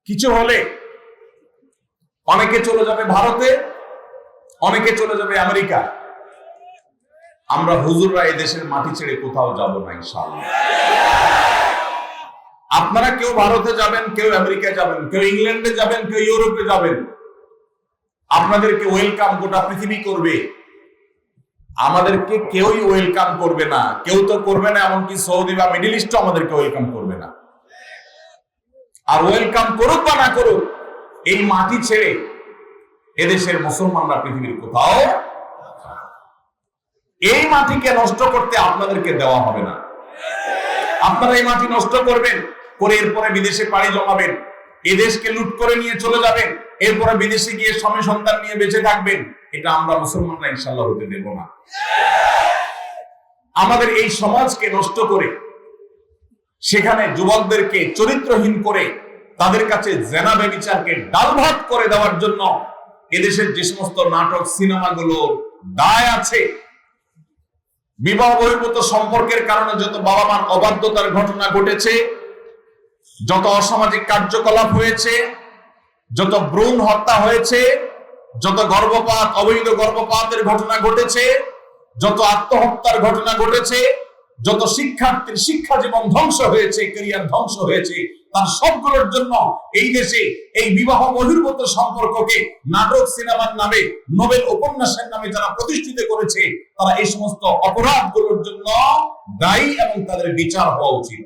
কিছু হলে অনেকে চলে যাবে ভারতে, অনেকে চলে যাবে আমেরিকা। আমরা হুজুররা এই দেশের মাটি ছেড়ে কোথাও যাব না ইনশাআল্লাহ। আপনারা কেউ ভারতে যাবেন, কেউ আমেরিকায় যাবেন, কেউ ইংল্যান্ডে যাবেন, কেউ ইউরোপে যাবেন, আপনাদেরকে ওয়েলকাম গোটা পৃথিবী করবে। আমাদেরকে কেউই ওয়েলকাম করবে না, কেউ তো করবে না, এমনকি সৌদি বা মিডল ইস্টও আমাদেরকে ওয়েলকাম করবে না। আর ওয়েলকাম করুক বা না করুক, এই মাটি ছেড়ে এদেশের মুসলমানরা পৃথিবীর কোথাও, এই মাটিকে নষ্ট করতে আপনাদেরকে দেওয়া হবে না। আপনারা এই মাটি নষ্ট করবেন, করে এরপরে বিদেশে পাড়ি জমাবেন, এদেশকে লুট করে নিয়ে চলে যাবেন, এরপরে বিদেশে গিয়ে স্বামী সন্তান নিয়ে বেঁচে থাকবেন। এটা আমরা মুসলমানরা ইনশাআল্লাহ হতে দেব না। আমাদের এই সমাজকে নষ্ট করে সেখানে যুবকদেরকে চরিত্রহীন করে তাদের কাছে জেনা ব্যভিচারকে ডাল ভাত করে দেওয়ার জন্য এদেশের যে সমস্ত নাটক সিনেমাগুলো দায় আছে, বিবাহ বহির্ভূত সম্পর্কের কারণে যত বাবা মার অবাধ্যতার ঘটনা ঘটেছে, যত অসামাজিক কার্যকলাপ হয়েছে, যত ভ্রূণ হত্যা হয়েছে, যত গর্ভপাত, অবৈধ গর্ভপাতের ঘটনা ঘটেছে, যত আত্মহত্যার ঘটনা ঘটেছে, যত শিক্ষার্থীর শিক্ষা জীবন ধ্বংস হয়েছে, ক্যারিয়ার ধ্বংস হয়েছে, তার সবগুলোর জন্য এই দেশে এই বিবাহ বহির্ভূত সম্পর্ককে নাটক সিনেমার নামে, নোবেল উপন্যাসের নামে যারা প্রতিষ্ঠিত করেছে, তারা এই সমস্ত অপরাধগুলোর জন্য দায়ী এবং তাদের বিচার হওয়া উচিত।